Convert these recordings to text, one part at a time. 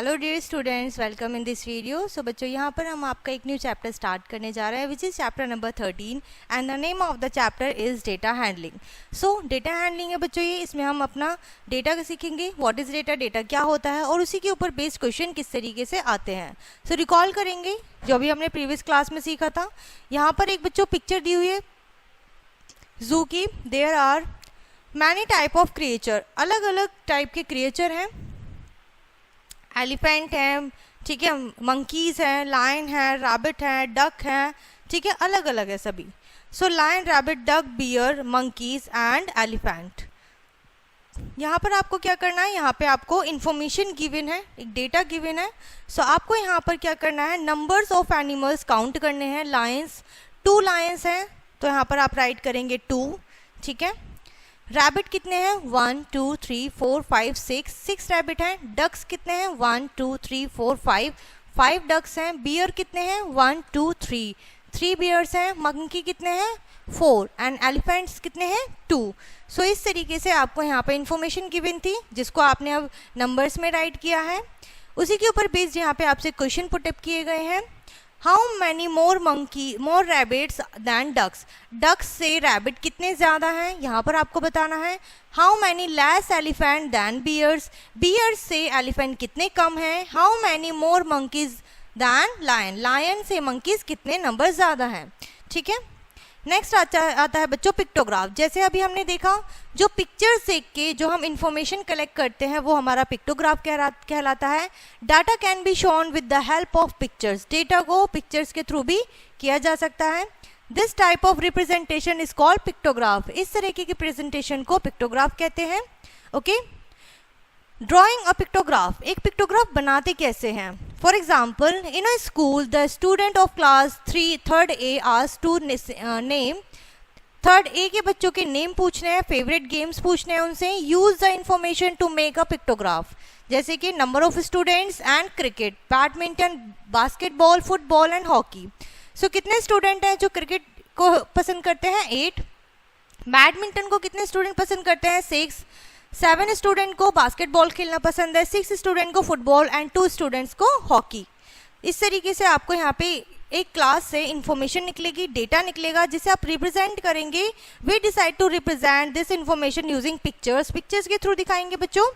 Hello dear students, welcome in this video. So बच्चों, यहाँ पर हम आपका एक न्यू चैप्टर स्टार्ट करने जा रहे हैं which is chapter number 13 and the name of the chapter is data handling. So data handling है बच्चों, ये इसमें हम अपना डेटा का सीखेंगे, व्हाट इज़ डेटा, डेटा क्या होता है और उसी के ऊपर बेस्ड क्वेश्चन किस तरीके से आते हैं। सो रिकॉल करेंगे जो भी हमने प्रीवियस क्लास में सीखा था। यहाँ पर एक बच्चों पिक्चर दी हुई है जू की। There are many type of creature, अलग अलग टाइप के क्रिएचर हैं। एलिफेंट है, ठीक है, मंकीज हैं, लायन है, रैबिट है, डक है, ठीक है, अलग अलग है सभी। So lion, rabbit, duck, bear, monkeys and elephant. यहाँ पर आपको क्या करना है, यहाँ पे आपको इंफॉर्मेशन गिवन है, एक डेटा गिवन है। सो आपको यहाँ पर क्या करना है, नंबर्स ऑफ एनिमल्स काउंट करने हैं। लायंस, 2 लायंस हैं तो यहाँ पर आप राइट करेंगे 2, ठीक है। रैबिट कितने हैं, 1 2 3 4 5 6 रैबिट हैं। डक्स कितने हैं, 1 2 3 4 5 डक्स हैं। बियर कितने हैं, 1 2 3 बियर्स हैं। मंकी कितने हैं, 4 एंड एलिफेंट्स कितने हैं, 2। सो इस तरीके से आपको यहाँ पे इंफॉर्मेशन गिवन थी जिसको आपने अब नंबर्स में राइट किया है। उसी के ऊपर बेस्ड यहाँ पे आपसे क्वेश्चन पुटअप किए गए हैं। How many more rabbits than ducks, ducks से रैबिट कितने ज़्यादा हैं यहाँ पर आपको बताना है। How many less elephant than bears, bears से एलिफेंट कितने कम हैं। How many more monkeys than lion, lion से मंकीज कितने नंबर ज़्यादा हैं, ठीक है। नेक्स्ट आता है बच्चों पिक्टोग्राफ। जैसे अभी हमने देखा, जो पिक्चर्स देख के जो हम इंफॉर्मेशन कलेक्ट करते हैं वो हमारा पिक्टोग्राफ कहलाता है। Data can be shown with the help of pictures, data को पिक्चर्स के थ्रू भी किया जा सकता है। This type of representation is called pictograph, इस तरीके की प्रेजेंटेशन को पिक्टोग्राफ कहते हैं। ओके, ड्रॉइंग अ पिक्टोग्राफ, एक पिक्टोग्राफ बनाते कैसे हैं। For example, in a school the student of class 3 A asked to name, 3rd A के बच्चों के नेम पूछने हैं, फेवरेट गेम्स पूछने हैं उनसे। Use the information to make a pictograph, जैसे कि number of students and cricket, badminton, basketball, football and hockey. So कितने स्टूडेंट हैं जो क्रिकेट को पसंद करते हैं, 8। बैडमिंटन को कितने स्टूडेंट पसंद करते हैं, 6। 7 स्टूडेंट को बास्केटबॉल खेलना पसंद है, 6 स्टूडेंट को फुटबॉल एंड 2 स्टूडेंट्स को हॉकी। इस तरीके से आपको यहाँ पे एक क्लास से इंफॉर्मेशन निकलेगी, डेटा निकलेगा जिसे आप रिप्रेजेंट करेंगे। We decide to represent this information using pictures, pictures के थ्रू दिखाएंगे बच्चों।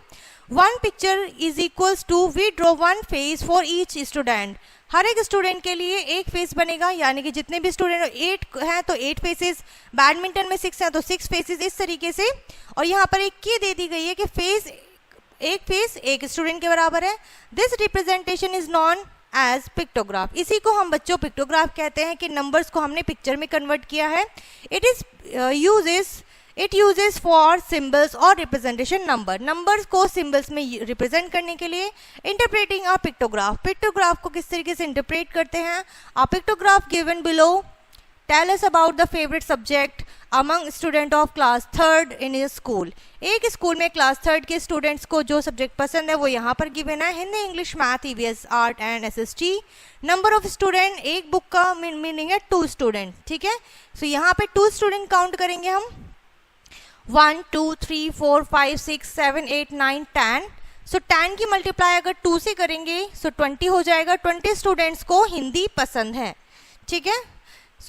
1 picture is equals to, we draw 1 face for each student, हर एक स्टूडेंट के लिए एक फेस बनेगा, यानी कि जितने भी स्टूडेंट 8 हैं तो 8 फेसेस, बैडमिंटन में 6 हैं तो 6 फेसेस, इस तरीके से। और यहाँ पर एक की दे दी गई है कि एक फेस एक स्टूडेंट के बराबर है। This representation is known as pictograph, इसी को हम बच्चों पिक्टोग्राफ कहते हैं कि नंबर्स को हमने पिक्चर में कन्वर्ट किया है। इट यूजेस फॉर सिम्बल्स और रिप्रेजेंटेशन नंबर, नंबर्स को सिम्बल्स में रिप्रेजेंट करने के लिए। इंटरप्रेटिंग अ पिक्टोग्राफ, पिक्टोग्राफ को किस तरीके से इंटरप्रेट करते हैं। A pictograph given below tell us about the favourite subject among student of class 3rd in a school, एक स्कूल में क्लास 3rd के स्टूडेंट्स को जो सब्जेक्ट पसंद है वो यहाँ पर गिवन है। Hindi, English, math, EVS, art and SST। Number of student, एक बुक का मीनिंग है 2 स्टूडेंट, ठीक है। सो यहाँ पे 2 स्टूडेंट काउंट करेंगे हम, 1 2 3 4 5 6 7 8 9 10। सो 10 की मल्टीप्लाई अगर 2 से करेंगे सो 20 हो जाएगा। 20 स्टूडेंट्स को हिंदी पसंद है, ठीक है,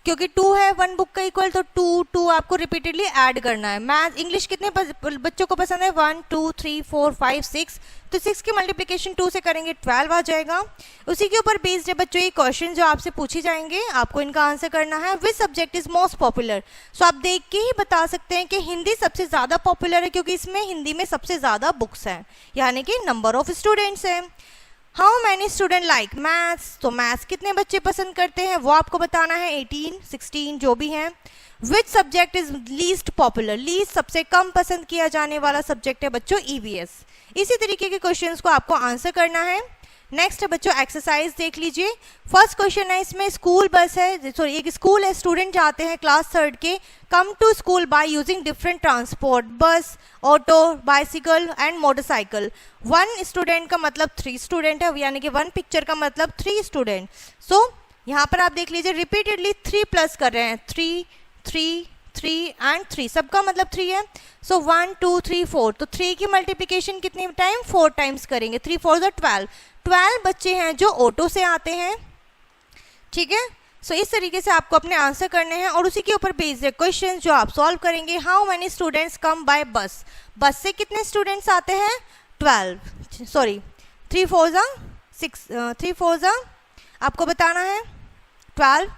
क्योंकि 2 है 1 बुक का इक्वल, तो 2 आपको रिपीटेडली ऐड करना है। मैथ, इंग्लिश कितने बच्चों को पसंद है, 1 2 3 4 5 6, तो 6 की मल्टीप्लिकेशन 2 से करेंगे 12 आ जाएगा। उसी के ऊपर बेस्ड है बच्चों ये क्वेश्चन जो आपसे पूछे जाएंगे, आपको इनका आंसर करना है। Which subject is most popular, so आप देख के ही बता सकते हैं कि हिंदी सबसे ज़्यादा पॉपुलर है क्योंकि इसमें हिंदी में सबसे ज़्यादा बुक्स हैं, यानी कि नंबर ऑफ स्टूडेंट्स हैं। How many student like maths, तो मैथ्स कितने बच्चे पसंद करते हैं वो आपको बताना है, 18 16 जो भी हैं। विच subject is least popular, least सबसे कम पसंद किया जाने वाला सब्जेक्ट है बच्चों EVS। इसी तरीके के क्वेश्चंस को आपको आंसर करना है। नेक्स्ट है बच्चों एक्सरसाइज, देख लीजिए। फर्स्ट क्वेश्चन है, इसमें स्कूल बस है, सॉरी एक स्कूल है, स्टूडेंट जाते हैं क्लास 3rd के, come to school by using different transport, bus, auto, bicycle and motorcycle. 1 student का मतलब 3 स्टूडेंट है, यानी कि 1 पिक्चर का मतलब 3 स्टूडेंट। सो यहाँ पर आप देख लीजिए रिपीटेडली 3 प्लस कर रहे हैं, 3 3 3 एंड 3, सबका मतलब 3 है। सो 1 2 3 4, तो 3 की मल्टीप्लिकेशन कितनी टाइम, 4 टाइम्स करेंगे। 3 4 12, 12 बच्चे हैं जो ऑटो से आते हैं, ठीक है। सो इस तरीके से आपको अपने आंसर करने हैं और उसी के ऊपर बेस्ड है क्वेश्चन जो आप सॉल्व करेंगे। How many students come bye बस, बस से कितने स्टूडेंट्स आते हैं, 12, सॉरी 3 4 6, 3 4 आपको बताना है 12।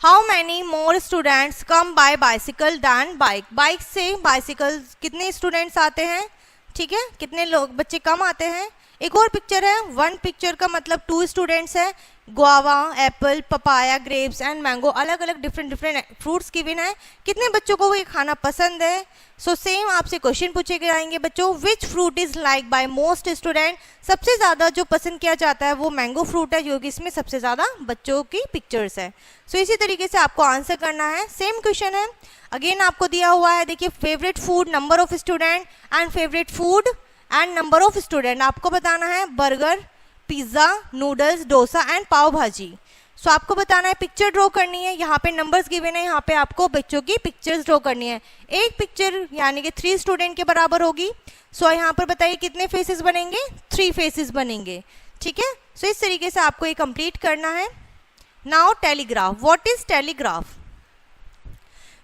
How many more students come by bicycle than bike, bike से बाइसिकल कितने स्टूडेंट्स आते हैं, ठीक है, कितने लोग बच्चे कम आते हैं। एक और पिक्चर है, 1 पिक्चर का मतलब 2 स्टूडेंट्स है। Guava, Apple, papaya, grapes and mango, अलग अलग डिफरेंट फ्रूट्स गिवन है, कितने बच्चों को ये खाना पसंद है। सो सेम आपसे क्वेश्चन पूछे जाएंगे बच्चों, which fruit is like by most student, सबसे ज़्यादा जो पसंद किया जाता है वो मैंगो फ्रूट है, जो कि इसमें सबसे ज़्यादा बच्चों की पिक्चर्स है। सो इसी तरीके से आपको आंसर करना है। सेम क्वेश्चन है, अगेन आपको दिया हुआ है, देखिए favourite food, number of student and favourite food and number of student, आपको बताना है burger, pizza, noodles, dosa and pav bhaji. So आपको बताना है, पिक्चर ड्रॉ करनी है, यहाँ पे नंबर्स गिवन है, यहाँ पे आपको बच्चों की पिक्चर्स ड्रॉ करनी है। एक पिक्चर यानी कि 3 स्टूडेंट के बराबर होगी। सो यहाँ पर बताइए कितने फेसेस बनेंगे, 3 फेसेस बनेंगे, ठीक है। सो इस तरीके से आपको ये कंप्लीट करना है। Now telegraph, what is telegraph,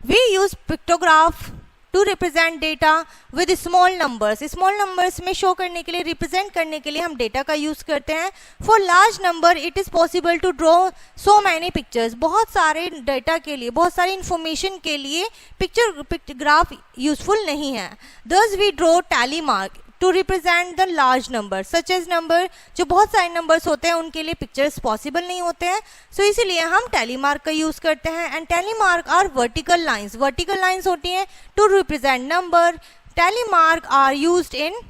we use pictograph to represent data with small numbers, small numbers में शो करने के लिए, रिप्रेजेंट करने के लिए हम डेटा का यूज करते हैं। For large number it is possible to draw so many pictures, बहुत सारे डेटा के लिए, बहुत सारी इंफॉर्मेशन के लिए पिक्टोग्राफ यूजफुल नहीं है। Thus we draw tally mark to represent the large number, such as number, जो बहुत सारे नंबर्स होते हैं उनके लिए पिक्चर्स पॉसिबल नहीं होते हैं। सो इसीलिए हम टैली मार्क का यूज करते हैं। And tally mark are vertical lines, vertical lines होती हैं to represent number. Tally mark are used in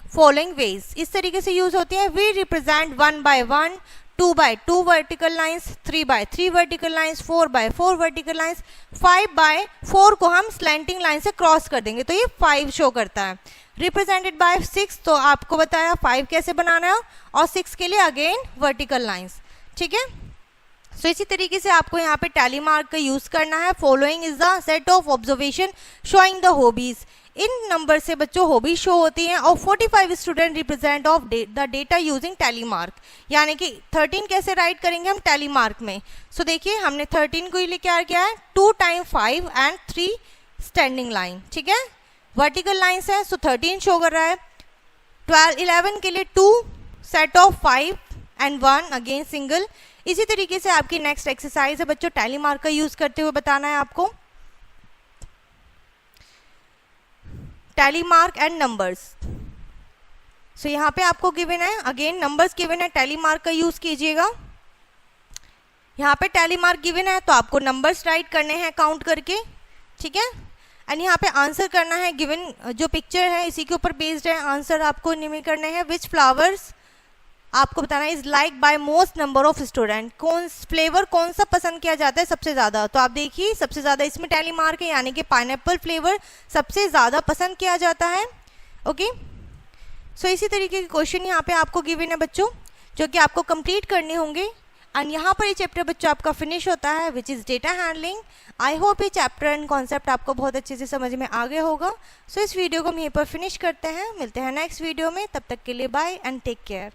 following ways, इस तरीके से यूज होती है। We represent 1 by 1, 2 by 2 vertical lines, 3 by 3 vertical lines, 4 by 4 vertical lines, 5 by 4 को हम slanting line से क्रॉस कर देंगे तो ये 5 शो करता है। रिप्रेजेंटेड बाय 6, तो आपको बताया 5 कैसे बनाना है, और 6 के लिए अगेन वर्टिकल लाइंस, ठीक है। सो इसी तरीके से आपको यहाँ पे टैली मार्क का यूज करना है। Following is the set of observation showing the hobbies, in number से बच्चों हॉबी शो होती हैं। और 45 student represent of the data using tally mark, यानी कि 13 कैसे राइट करेंगे हम टैली मार्क में। सो देखिए हमने 13 को ही क्या किया है, 2 times 5 and 3 स्टैंडिंग लाइन, ठीक है, वर्टिकल लाइंस है। सो 13 शो कर रहा है। 11 के लिए 2 set of 5 and 1 again single. इसी तरीके से आपकी नेक्स्ट एक्सरसाइज है बच्चों, टैली मार्क का यूज करते हुए बताना है आपको टैली मार्क एंड नंबर्स। सो यहाँ पे आपको गिवन है, अगेन नंबर्स गिवन है, टैली मार्क का यूज कीजिएगा। यहाँ पे टैली मार्क गिवन है तो आपको नंबर्स राइट करने हैं काउंट करके, ठीक है। एंड यहाँ पे आंसर करना है, गिवन जो पिक्चर है इसी के ऊपर बेस्ड है, आंसर आपको निम्न करने हैं। विच फ्लावर्स, आपको बताना है, is like by most number of student, कौन फ्लेवर कौन सा पसंद किया जाता है सबसे ज़्यादा। तो आप देखिए सबसे ज़्यादा इसमें टैली मार्क है, यानी कि पाइनएप्पल फ्लेवर सबसे ज़्यादा पसंद किया जाता है। ओके, सो इसी तरीके के क्वेश्चन यहाँ पे आपको गिवन है बच्चों, जो कि आपको कंप्लीट करने होंगे। एंड यहाँ पर ये चैप्टर बच्चों आपका फिनिश होता है, which is data handling. I hope ये चैप्टर एंड कॉन्सेप्ट आपको बहुत अच्छे से समझ में आ गया होगा। सो इस वीडियो को हम यहीं पर फिनिश करते हैं, मिलते हैं नेक्स्ट वीडियो में, तब तक के लिए बाय एंड टेक केयर।